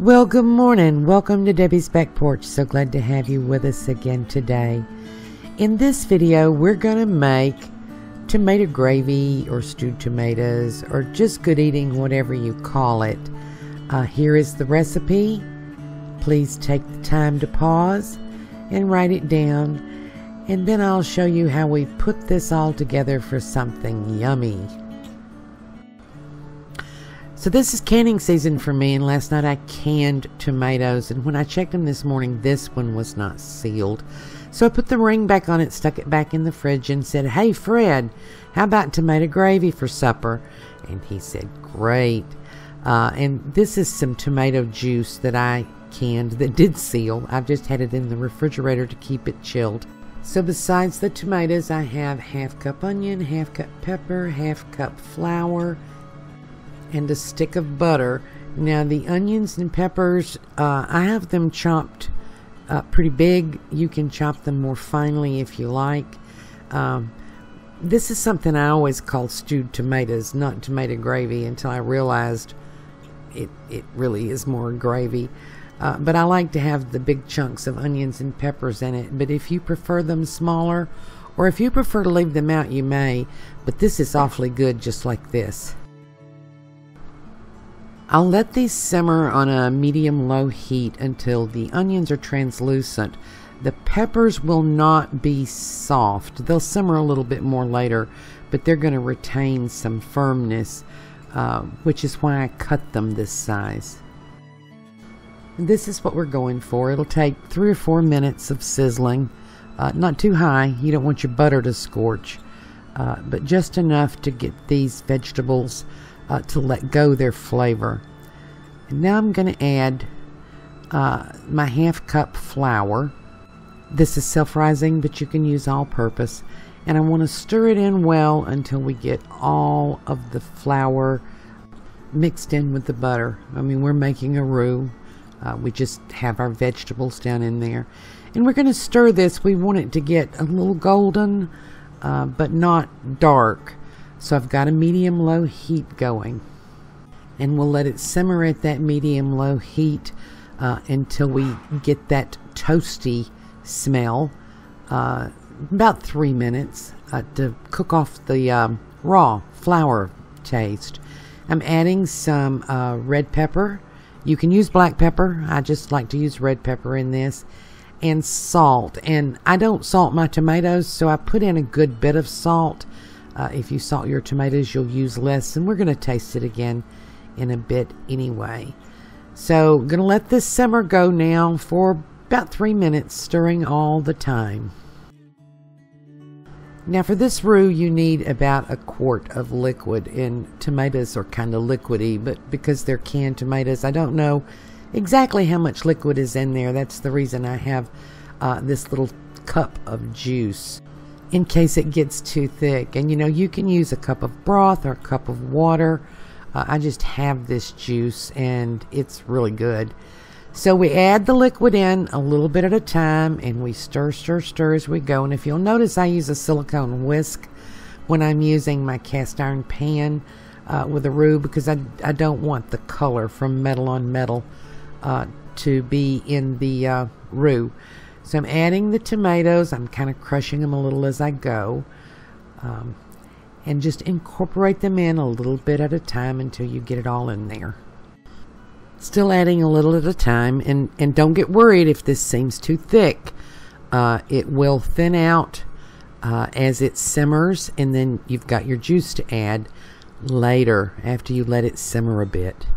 Well, good morning. Welcome to Debbie's Back Porch. So glad to have you with us again today. In this video, we're going to make tomato gravy or stewed tomatoes or just good eating, whatever you call it. Here is the recipe. Please take the time to pause and write it down. And then I'll show you how we put this all together for something yummy. So this is canning season for me, and last night I canned tomatoes, and when I checked them this morning, this one was not sealed. So I put the ring back on it, stuck it back in the fridge, and said, "Hey Fred, how about tomato gravy for supper?" And he said, "Great." And this is some tomato juice that I canned that did seal. I've just had it in the refrigerator to keep it chilled. So besides the tomatoes, I have half cup onion, half cup pepper, half cup flour, and a stick of butter. Now the onions and peppers, I have them chopped pretty big. You can chop them more finely if you like. This is something I always call stewed tomatoes, not tomato gravy, until I realized it really is more gravy. But I like to have the big chunks of onions and peppers in it. But if you prefer them smaller, or if you prefer to leave them out, you may. But this is awfully good just like this. I'll let these simmer on a medium-low heat until the onions are translucent. The peppers will not be soft. They'll simmer a little bit more later, but they're going to retain some firmness, which is why I cut them this size. And this is what we're going for. It'll take 3 or 4 minutes of sizzling. Not too high. You don't want your butter to scorch, but just enough to get these vegetables to let go their flavor. And now I'm going to add my half cup flour. This is self-rising, but you can use all-purpose. And I want to stir it in well until we get all of the flour mixed in with the butter. I mean, we're making a roux. We just have our vegetables down in there. And we're going to stir this. We want it to get a little golden, but not dark. So I've got a medium-low heat going, and we'll let it simmer at that medium-low heat until we get that toasty smell. About 3 minutes to cook off the raw flour taste. I'm adding some red pepper. You can use black pepper. I just like to use red pepper in this. And salt. And I don't salt my tomatoes, so I put in a good bit of salt. If you salt your tomatoes, you'll use less, and we're going to taste it again in a bit anyway. So I'm going to let this simmer go now for about 3 minutes, stirring all the time. Now for this roux, you need about a quart of liquid, and tomatoes are kind of liquidy, but because they're canned tomatoes, I don't know exactly how much liquid is in there. That's the reason I have this little cup of juice, in case it gets too thick. And you know, you can use a cup of broth or a cup of water. I just have this juice, and it's really good. So we add the liquid in a little bit at a time, and we stir as we go. And if you'll notice, I use a silicone whisk when I'm using my cast iron pan with a roux, because I don't want the color from metal on metal to be in the roux. So I'm adding the tomatoes. I'm kind of crushing them a little as I go. And just incorporate them in a little bit at a time until you get it all in there. Still adding a little at a time. And don't get worried if this seems too thick. It will thin out as it simmers. And then you've got your juice to add later after you let it simmer a bit.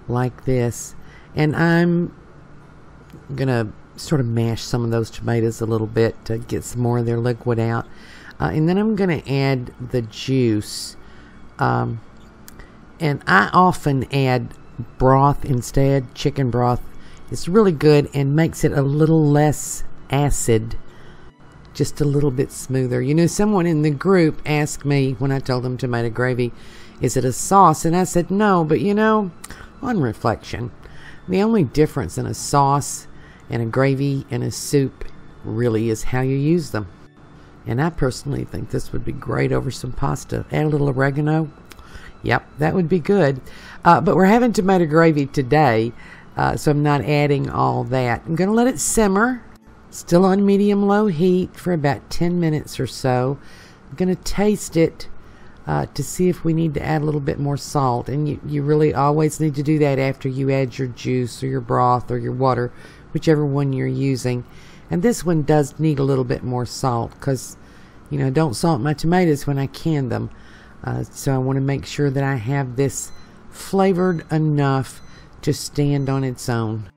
Like this. And I'm going to sort of mash some of those tomatoes a little bit to get some more of their liquid out. And then I'm going to add the juice. And I often add broth instead. Chicken broth is really good and makes it a little less acid. Just a little bit smoother. You know, someone in the group asked me when I told them tomato gravy, is it a sauce? And I said no, but you know, on reflection, the only difference in a sauce and a gravy and a soup really is how you use them. And I personally think this would be great over some pasta. Add a little oregano. Yep, that would be good. But we're having tomato gravy today, so I'm not adding all that. I'm going to let it simmer, still on medium-low heat, for about 10 minutes or so. I'm going to taste it to see if we need to add a little bit more salt. And you really always need to do that after you add your juice or your broth or your water, whichever one you're using. And this one does need a little bit more salt because, you know, don't salt my tomatoes when I can them. So I want to make sure that I have this flavored enough to stand on its own.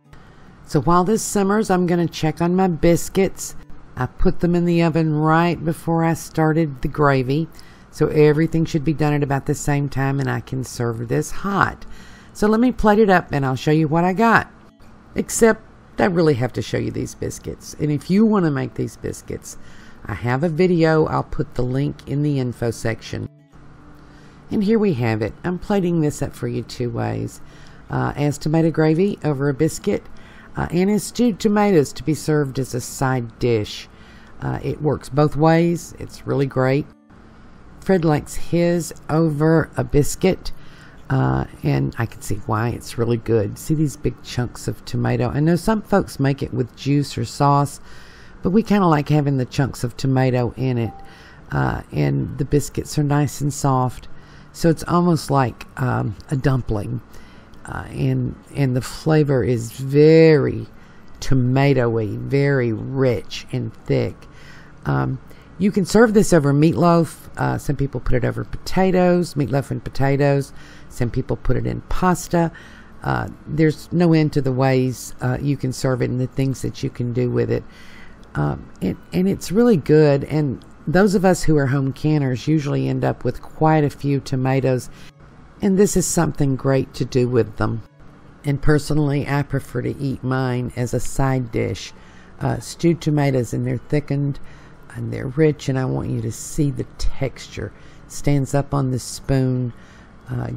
So while this simmers, I'm going to check on my biscuits. I put them in the oven right before I started the gravy. So everything should be done at about the same time and I can serve this hot. So let me plate it up and I'll show you what I got. Except I really have to show you these biscuits. And if you want to make these biscuits, I have a video. I'll put the link in the info section. And here we have it. I'm plating this up for you two ways. As tomato gravy over a biscuit, and as stewed tomatoes to be served as a side dish. It works both ways. It's really great. Fred likes his over a biscuit, and I can see why. It's really good. See these big chunks of tomato? I know some folks make it with juice or sauce, but we kind of like having the chunks of tomato in it, and the biscuits are nice and soft. So it's almost like a dumpling, and the flavor is very tomatoey, very rich and thick. You can serve this over meatloaf. Some people put it over potatoes, meatloaf and potatoes. Some people put it in pasta. There's no end to the ways you can serve it and the things that you can do with it. And it's really good. And those of us who are home canners usually end up with quite a few tomatoes, and this is something great to do with them. And personally, I prefer to eat mine as a side dish. Stewed tomatoes, and they're thickened and they're rich, and I want you to see the texture. Stands up on the spoon,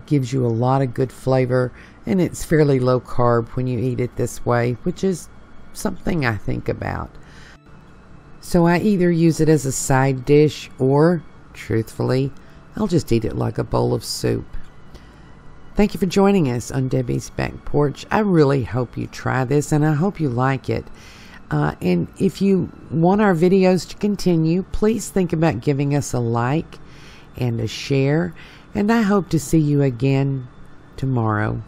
gives you a lot of good flavor, and it's fairly low carb when you eat it this way, which is something I think about. So I either use it as a side dish or, truthfully, I'll just eat it like a bowl of soup. Thank you for joining us on Debbie's Back Porch. I really hope you try this, and I hope you like it. And if you want our videos to continue, please think about giving us a like and a share. And I hope to see you again tomorrow.